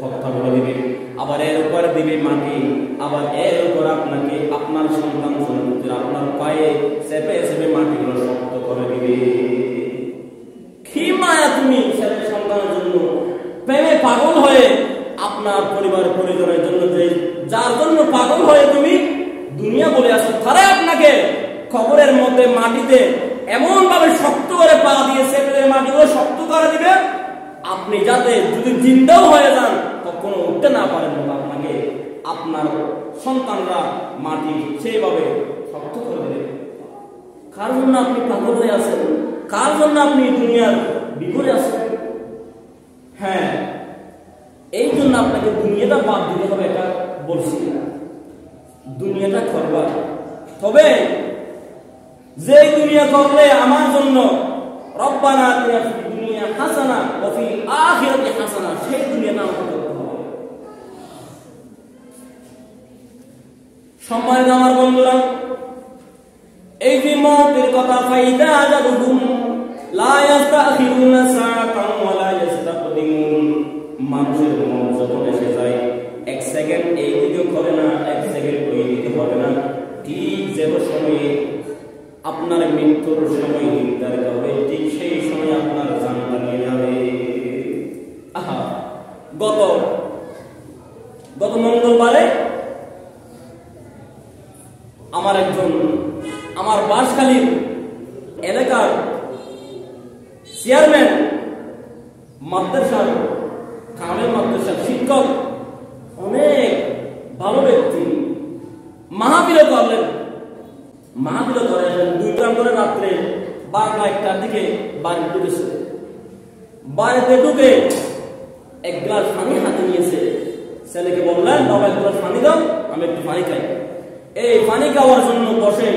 তক্তাগুলো দিবে, আবার এর উপরে দিবে মাটি, আবার এর উপর আপনাকে আপনার সন্তান সন্ততিরা আপনার পায়ে চেপে চেপে মাটিগুলো শক্ত করে দিবে। কি মায়া তুমি ছেলে সন্তানের জন্য প্রেমে পাগল হয়ে, আপনার পরিবার পরিজনের জন্য যে যার জন্য পাগল হয়ে তুমি দুনিয়া বলে আসো, তারা আপনাকে কবরের মধ্যে মাটিতে এমন ভাবে শক্ত করে পা দিয়ে চেপে মাটিগুলো শক্ত করে দিবে, আপনি যাতে যদি জিন্দাও হয়ে যান কখনো উঠতে না পারেন, আপনাকে আপনার সন্তানরা মাটি সেইভাবে শক্ত করে দেবে। কার জন্য আপনি পাগল হয়ে আছেন? কার জন্য আপনি দুনিয়ার বিপদে আছেন? হ্যাঁ, এই জন্য আপনাকে দুনিয়াটা বাদ দিতে হবে, এটা বলছি না। দুনিয়াটা করবা, তবে যে দুনিয়া করলে আমার জন্য রব্বানা আতিনা ফিদ দুনিয়া হাসানা ওয়া ফিল আখিরাতি হাসানা, সেই দুনিয়াটা আমাকে করতে হবে। সম্মানিত আমার বন্ধুরা, এই যে মওতের কথা, ফাইদা আজালুহুম লা ইস্তাখিরুনা সাআতান ওয়া লা ইস্তাকদিমুন, মানুষের মন যখন এসে যায় এক সেকেন্ড এই দিকে হবে না, এক সেকেন্ড ওই দিকে হবে না, ঠিক যে সময়ে আপনার মৃত্যুর সময় নির্ধারিত হবে ঠিক সেই সময় আপনার জানটা নিয়ে যাবে। আহা, গত মঙ্গলবারে আমার একজন আমার বাঁশখালীর এলাকার চেয়ারম্যান, মাদ্রাসার কামেল মাদ্রাসার শিক্ষক, অনেক ভালো ব্যক্তি, মাহফিল করলেন। মাহফিল করে 2টা করে রাত্রে 12টা 1টার দিকে বাড়ি ঢুকেছে। বাড়িতে ঢুকে এক গ্লাস পানি হাতে নিয়েছে। ছেলেকে বললেন, বাবা এক গ্লাস পানি দাও, আমি একটু পানি খাই। এই পানি খাওয়ার জন্য বসে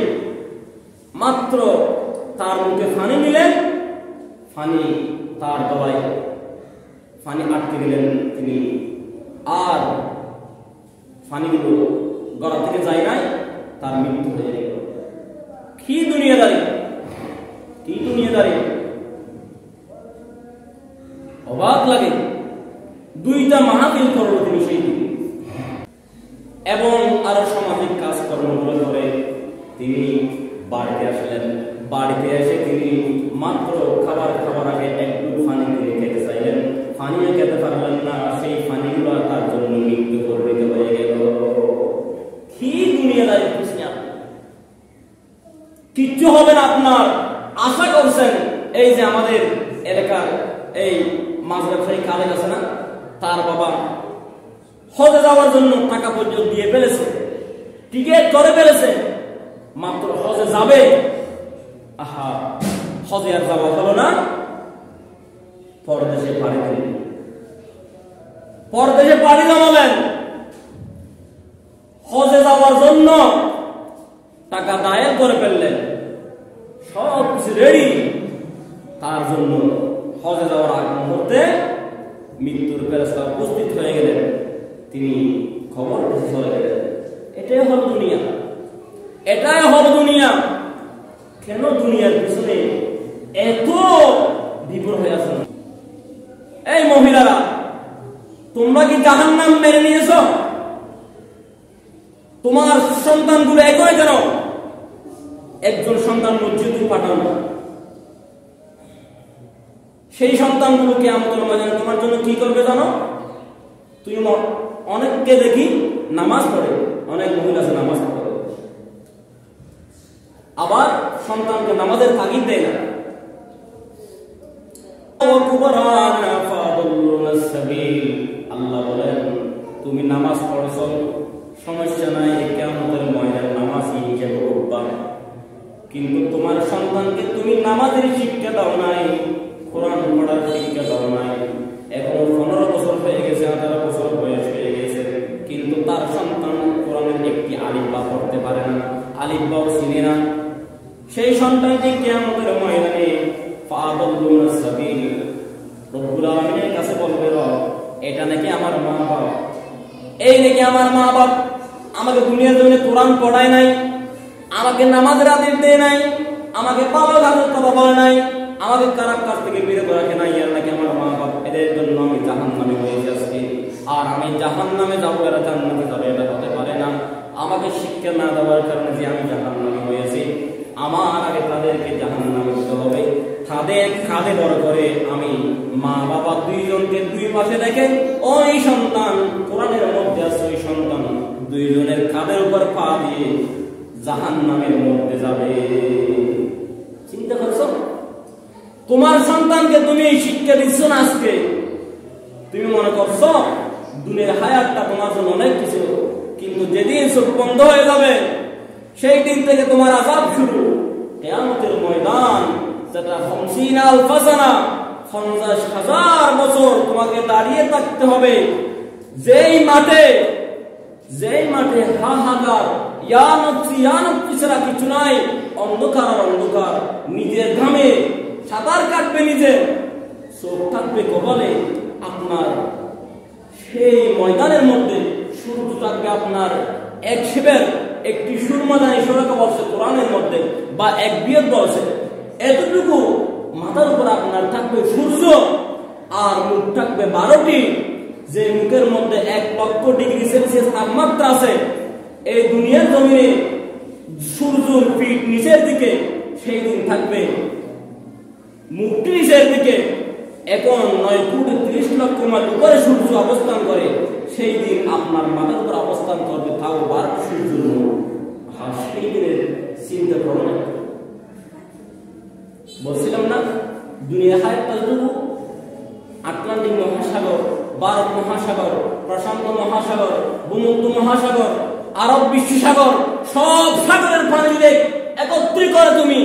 মাত্র তার মুখে পানি নিলেন, পানি তার গলায় পানি আটকে দিলেন তিনি, আর পানিগুলো গলা থেকে যায় নাই, তার মৃত্যু হয়ে গেল। কি দুনিয়াদারি, কি দুনিয়াদারি! অবাক লাগে। 2টা মাহফিল করলো তিনি সেই দিন, এবং আরো সামাজিক কাজকর্মগুলো করে তিনি বাড়িতে আসলেন। বাড়িতে এসে তিনি মাত্র খাবার আগে একটু পানি দিয়ে খেতে চাইলেন, পানিও খেতে পারলেন না। সেই পানিগুলো তার জন্য মৃত্যু পরিণত হয়ে গেল। কি দুনিয়াদারি! কিচ্ছু হবে না আপনার। আশা করছেন এই যে আমাদের এলাকার এই মাছ ব্যবসায়ী খালেদ আছে না, তার বাবা হজে যাওয়ার জন্য টাকা পর্যন্ত দিয়ে ফেলেছে, টিকিট করে ফেলেছে, মাত্র হজে যাবে। আহা, হজে আর যাওয়া হলো না, পরদেশে পাড়ি দিলেন। পরদেশে পাড়ি জমালেন, হজে যাওয়ার জন্য টাকা দায়ের করে ফেললেন, সব কিছু রেডি তার জন্য। হজে যাওয়ার আগ মুহূর্তে মৃত্যুর ফেরেশতা উপস্থিত হয়ে গেলেন, তিনি খবর চলে গেলেন। এটাই হল দুনিয়া, এটাই হল দুনিয়া। কেন দুনিয়ার পিছনে এত বিভোর হয়ে আছেন? এই মহিলারা, তোমরা কি জাহান্নাম মেনে নিয়েছ? তোমার সন্তানগুলো একই কেন? একজন সন্তান মসজিদে পাঠানো, সেই সন্তানগুলো কিয়ামতের ময়দানে তোমার জন্য কি করবে জানো? তুমি অনেককে দেখি নামাজ পড়ে, অনেক মহিলা আছে নামাজ পড়ে, আবার সন্তানকে নামাজের তাগিদ দেয় না। আল্লাহ বলেন, তুমি নামাজ পড়ছ, সমস্যা নাই, কিয়ামতের ময়দানে নামাজই হিসেবে করবা। কিন্তু তোমার সন্তানকে তুমি নামাজের শিক্ষা দাও নাই, কোরআন পড়ার শিক্ষা দাও নাই। এখন 15 বছর হয়ে গেছে, 18 বছর বয়স হয়ে গেছে, কিন্তু তার সন্তান কোরআনের একটি আলিফ বা পড়তে পারে না, আলিফ বাও চিনে না। সেই সন্তানটি কিয়ামতের ময়দানে ফাদাল্লুনাস সাবিল, রব্বুল আলামিনের কাছে বলবে, এটা নাকি আমার মা বাবা, এই নাকি আমার মা বাপ, আমাকে দুনিয়ার জন্য কোরআন পড়ায় নাই, আমাকে নামাজের আদেশ দেয় নাই, আমাকে ভালো কাজ করতে বলে নাই, আমাকে খারাপ কাজ থেকে বিরত রাখে নাই, আর নাকি আমার মা বাপ, এদের জন্য আমি জাহান্নামে হয়ে যাচ্ছি। আর আমি জাহান্নামে যাবো, এরা জান্নাতে যাবে, এটা হতে পারে না। আমাকে শিক্ষা না দেওয়ার কারণে যে আমি জাহান্নামে হয়েছি, আমার আগে তাদেরকে জাহান্নামে যেতে হবে। তাদের কাঁধে বড় করে আমি মা বাবা দুইজনকে দুই পাশে রেখে, ওই সন্তান কোরআনের মধ্যে আছে, ওই সন্তান দুইজনের কাঁধের উপর পা দিয়ে জাহান্নামের মধ্যে যাবে। চিন্তা করছো? তোমার সন্তানকে তুমি এই শিক্ষা দিচ্ছ না আজকে, তুমি মনে করছো দুনিয়ার হায়াতটা তোমার জন্য অনেক কিছু, কিন্তু যেদিন চোখ বন্ধ হয়ে যাবে সেই দিন থেকে তোমার আযাব শুরু। কিয়ামতের ময়দান, যেটা 50,000 সানা, 50,000 বছর তোমাকে দাঁড়িয়ে থাকতে হবে। যেই মাঠে হাহাকার, ইয়া নফসি ছাড়া কিছু নাই, অন্ধকার আর অন্ধকার, নিজের ঘামে সাঁতার কাটবে, নিজের চোখ থাকবে কপালে আপনার। সেই ময়দানের মধ্যে সূর্য থাকবে আপনার এক শিবের, একটি সুরমাদানি সরকা বলছে কোরআনের মধ্যে, বা এক বিয়ত বলছে, এতটুকু মাথার উপর আপনার থাকবে সূর্য, আর মুখ থাকবে 12টি, যে মুখের মধ্যে 1,00,000 তাপমাত্রা আছে। এই দুনিয়ার জমিনে সূর্যের পিঠ নিচের দিকে, সেই দিন থাকবে মুখটি নিচের দিকে। এখন 9,30,00,000 মাইল উপরে সূর্য অবস্থান করে, সেই দিন আপনার মাথার উপর অবস্থান করবে তাও 12 সূর্যের মুখ। সেই দিনের চিন্তা করুন। বলছিলাম না দুনিয়া হায়াতটুকু, আটলান্টিক মহাসাগর, ভারত মহাসাগর, প্রশান্ত মহাসাগর, ভূমধ্য মহাসাগর, আরব বিশ্বসাগর, সব সাগরের পানি যদি একত্রিত করে তুমি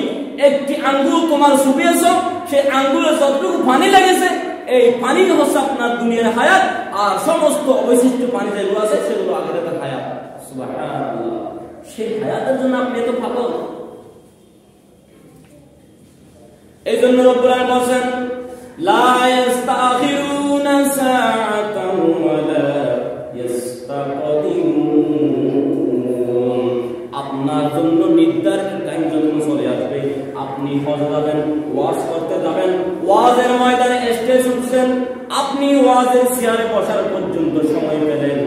একটি আঙ্গুল তোমার শুকিয়েছ, সেই আঙ্গুলে যতটুকু পানি লেগেছে এই পানি হচ্ছে আপনার দুনিয়ার হায়াত, আর সমস্ত অবশিষ্ট পানি যেগুলো আছে সেগুলো আখিরাতের হায়াত। সুবহানাল্লাহ, সেই হায়াতের জন্য আপনি এত পাগল। এই জন্য রব্বুল আলামিন বলেন লা ইস্তাখিরুনা সাআতান ওয়া লা ইস্তাকদিমুন। আপনার জন্য নির্ধারিত টাইম যখন চলে আসবে, আপনি হজ যাবেন, ওয়াজ করতে যাবেন, ওয়াজের ময়দানে স্টেজ উঠছেন, আপনি ওয়াজের চেয়ারে বসার পর্যন্ত সময় পেলেন,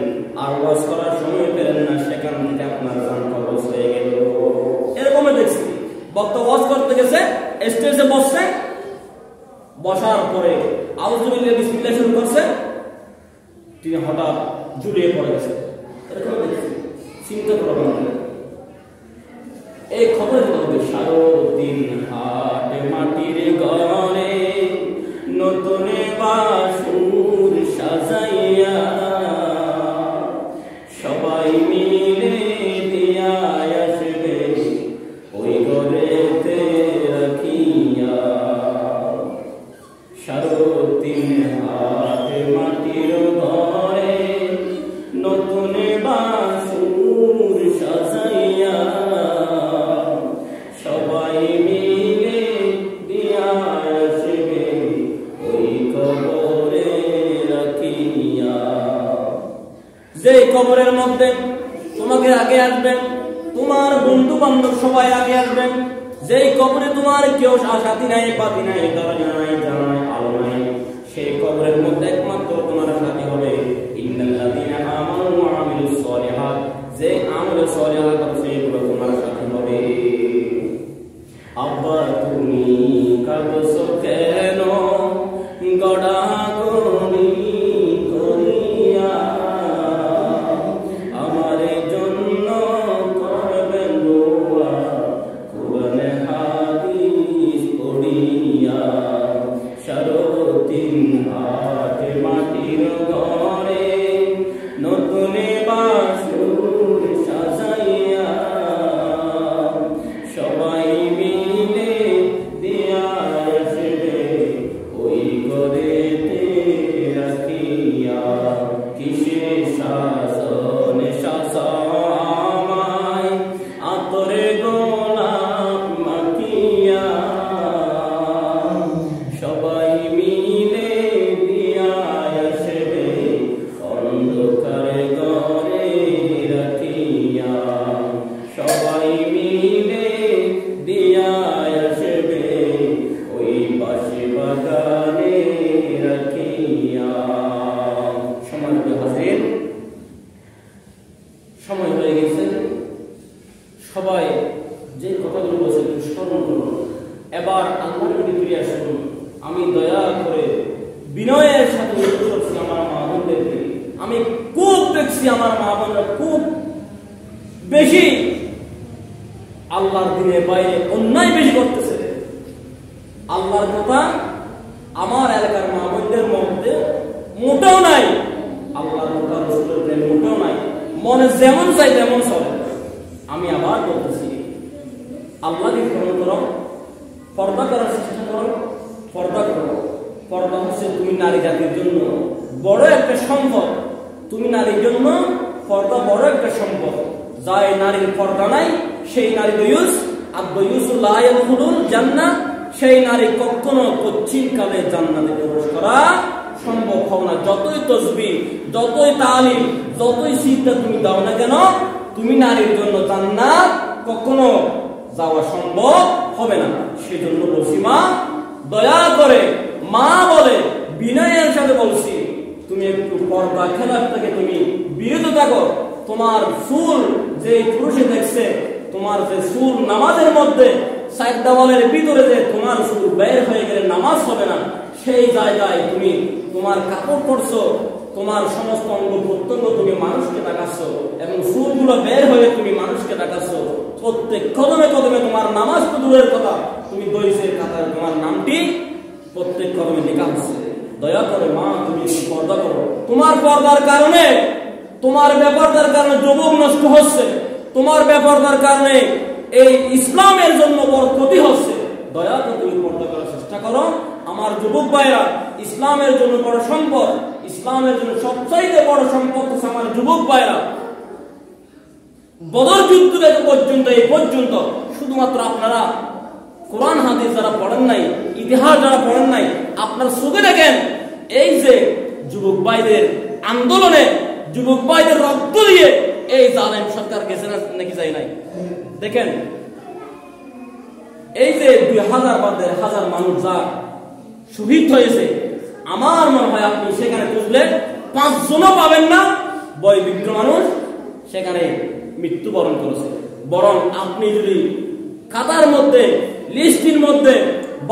আর ওয়াজ করার সময় পেলেন না, সেখান থেকে আপনার জান কবজ হয়ে গেল। এরকম দেখছি বক্তা ওয়াজ করতে গেছে, স্টেজে বসছে, বসার পরে আউযুবিল্লাহি বিসমিল্লাহ শুরু করছে, তিনি হঠাৎ ঝুলিয়ে পড়ে গেছে। এরকম দেখছি, চিন্তা করবেন না। এই খবরের মধ্যে সারাদিন হাটে মাটির ঘরে নতুন বাসুর সাজাইয়া সবাই মিলে দিয়া আসবে ওই ঘরেতে রাখিয়া। সারাদিন হাটে মাটির ঘরে নতুন বাসুর সাজাইয়া সবাই মিলে দিয়া আসবে ওই কবরে রাখিয়া। যে কবরের মধ্যে তোমাকে আগে আসবেন, তোমার বন্ধু বান্ধব সবাই আগে আসবেন, যেই কবরে তোমার কেউ সাথী নাই, পাতি নাই, দরজা নাই, জানা নাই, আলো নাই, সেই কবরের মধ্যে একমাত্র তোমার সাথী হবে ইন্নাল্লাযীনা আমানু ওয়া আমিলুস সলিহাত। যে আমল সলিহাত আছে এগুলো তোমার সাথী হবে। আব্বা তুমি কাঁদছো কেন গড়াগড়ি করিয়া, আমার জন্য করবেন দোয়া কোরআন হাদিস পড়িয়া। সারাদিন হাটে মাটির ঘরে নতুন বাসুর সাজাইয়া সবাই মিলে দিয়া আসবে ওই ঘরেতে রাখিয়া। কিসে শাসনে শাসামায় আতরে গোলাপ মাখিয়া সবাই মিলে দিয়া আসবে অন্ধকারে ঘরে রাখিয়া। সবাই মিলে দিয়া আসবে ওই পাশে বাগানে রাখিয়া। সম্মানিত হাজির, সময় হয়ে গেছে, সবাই যে কথাগুলো বলছে স্মরণ করুন। এবার আল্লাহর ভিতরে আসুন। আমি দয়া করে বিনয়ের সাথে অনুরোধ করছি আমার মা বোনদেরকে, আমি খুব দেখছি আমার মা বোনরা খুব বেশি আল্লাহর দিনের বাইরে অন্যায় বেশি করতেছে। আল্লাহর কথা আমার এলাকার মা বোনদের মধ্যে মোটেও নাই, আল্লাহর কথা রাসূলের প্রেম মোটেও নাই, মনে যেমন চাই তেমন চলে। আমি আবার বলতেছি, আল্লাহকে গ্রহণ করো, পর্দা করার চেষ্টা করো, পর্দা করো। পর্দা হচ্ছে তুমি নারী জাতির জন্য বড় একটা সম্পদ। তুমি নারীর জন্য পর্দা বড় একটা সম্পদ। যাই নারীর পর্দা নাই সেই নারী দয়ুস, আর দয়ুস লা ইয়াদখুলুল জান্নাহ, সেই নারী কখনো কচ্ছিন কালে জান্নাতে প্রবেশ করা সম্ভব হবে না। যতই তাসবিহ, যতই তালিম, যতই সিজদা তুমি দাও না কেন, তুমি নারীর জন্য জান্নাত কখনো যাওয়া সম্ভব হবে না। সেজন্য বলছি মা, দয়া করে, মা বলে বিনয়ের সাথে বলছি, তুমি একটু পর্দা খেলার থেকে তুমি বিরত থাকো। তোমার চুল যে পুরুষে দেখছে, তোমার যে চুল নামাজের মধ্যে সাইড দেওয়ালের ভিতরে যে তোমার চুল বের হয়ে গেলে নামাজ হবে না, সেই জায়গায় তুমি তোমার কাপড় পরছো, তোমার সমস্ত অঙ্গ প্রত্যঙ্গ তুমি মানুষকে দেখাচ্ছ, এবং চুলগুলো বের হয়ে তুমি মানুষকে দেখাচ্ছ। প্রত্যেক কদমে কদমে তোমার নামাজ তো দূরের কথা, তুমি দইসের খাতায় তোমার নামটি প্রত্যেক কদমে লেখা হচ্ছে। দয়া করে মা, তুমি পর্দা করো। তোমার পর্দার কারণে, তোমার ব্যাপারটার কারণে যুবক নষ্ট হচ্ছে, তোমার ব্যাপারটার কারণে এই ইসলামের জন্য বড় ক্ষতি হচ্ছে। দয়া করে তুমি পর্দা করার চেষ্টা করো। আমার যুবক ভাইরা, ইসলামের জন্য বড় সম্পদ, ইসলামের জন্য সবচাইতে বড় সম্পদ হচ্ছে আমার যুবক ভাইরা। বদর যুদ্ধ পর্যন্ত এই পর্যন্ত শুধুমাত্র আপনারা কোরআন হাদিস যারা পড়েন নাই, ইতিহাস যারা পড়েন নাই, আপনারা চোখে দেখেন এই যে যুবক ভাইদের আন্দোলনে, যুবক ভাইদের রক্ত দিয়ে এই জালেম সরকার গেছে নাকি যায় নাই? দেখেন এই যে 2000 বা 1500 মানুষ যা শহীদ হয়েছে, আমার মনে হয় আপনি সেখানে খুঁজলে 5 জনও পাবেন না বয়োবৃদ্ধ মানুষ সেখানে মৃত্যুবরণ করেছে। বরং আপনি যদি খাতার মধ্যে, লিস্টের মধ্যে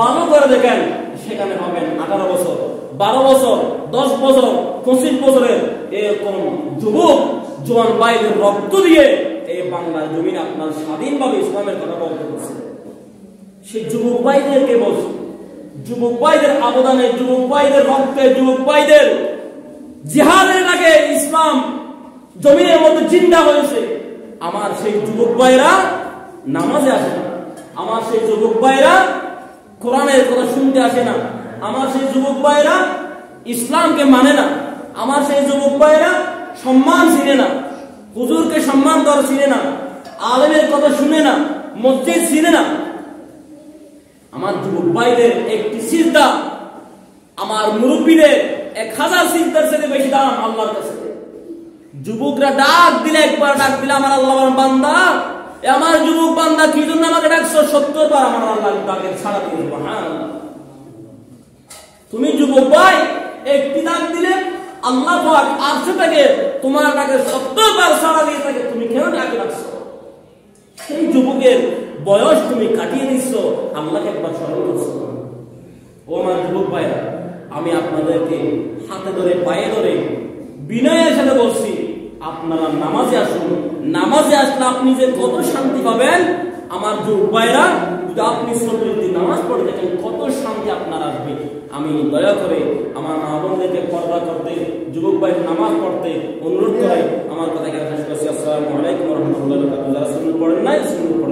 ভালো করে দেখেন, সেখানে পাবেন 18 বছর, 12 বছর, 10 বছর, 25 বছরের এরকম যুবক জোয়ান ভাইদের রক্ত দিয়ে এই বাংলার জমিনে আপনার স্বাধীনভাবে ইসলামের কথা বলতে পারছে। সেই যুবক ভাইদেরকে বলছে, যুবক ভাইদের অবদানে, যুবক ভাইদের রক্তে, যুবক ভাইদের জিহাদের আগে ইসলাম জমিনের মধ্যে জিন্দা হয়েছে। আমার সেই যুবক ভাইরা নামাজে আসে না, আমার সেই যুবক ভাইরা কোরআনের কথা শুনতে আসে না, আমার সেই যুবক ভাইরা ইসলামকে মানে না, আমার সেই যুবক ভাইরা সম্মান চিনে না, হুজুরকে সম্মান করা চিনে না, আলেমের কথা শুনে না, মসজিদ চিনে না। আমার যুবক ভাইদের একটি সিজদা আমার মুরব্বীদের 1000 সিজদার থেকে বেশি দাম আল্লাহর কাছে। যুবকরা ডাক দিলে, একবার ডাক দিলে আমার আল্লাহর বান্দা, আমার যুবক বান্দা কি জন্য আমাকে ডাকছো? 70 বার আমার আল্লাহর ডাকে সাড়া দিয়ে সুবহানাল্লাহ। তুমি যুবক ভাই একটি ডাক দিলে আল্লাহ পাক আরশে থেকে তোমার ডাকে 70 বার সাড়া দিয়ে থাকে, তুমি কেন ডাকে ডাকছো? সেই যুবকের বয়স তুমি কাটিয়ে দিচ্ছ, আল্লাহকে একবার স্মরণ করছো। ও আমার যুবক ভাইরা, আমি আপনাদেরকে হাতে ধরে পায়ে ধরে বিনয়ের সাথে বলছি, আপনারা নামাজে আসুন। নামাজে আসলে আপনি যে কত শান্তি পাবেন আমার যুবক ভাইরা, যদি আপনি 40 দিন নামাজ পড়ে দেখেন কত শান্তি আপনার আসবে। আমি দয়া করে আমার মা বোনদেরকে পর্দা করতে, যুবক ভাই নামাজ পড়তে অনুরোধ করাই। আমার কথা এখানে শেষ করছি। আসসালামু আলাইকুম ওয়া রাহমাতুল্লাহি ওয়া বারাকাতুহু। যারা সুন্নাত পড়েন নাই, সুন্নাত পড়েন।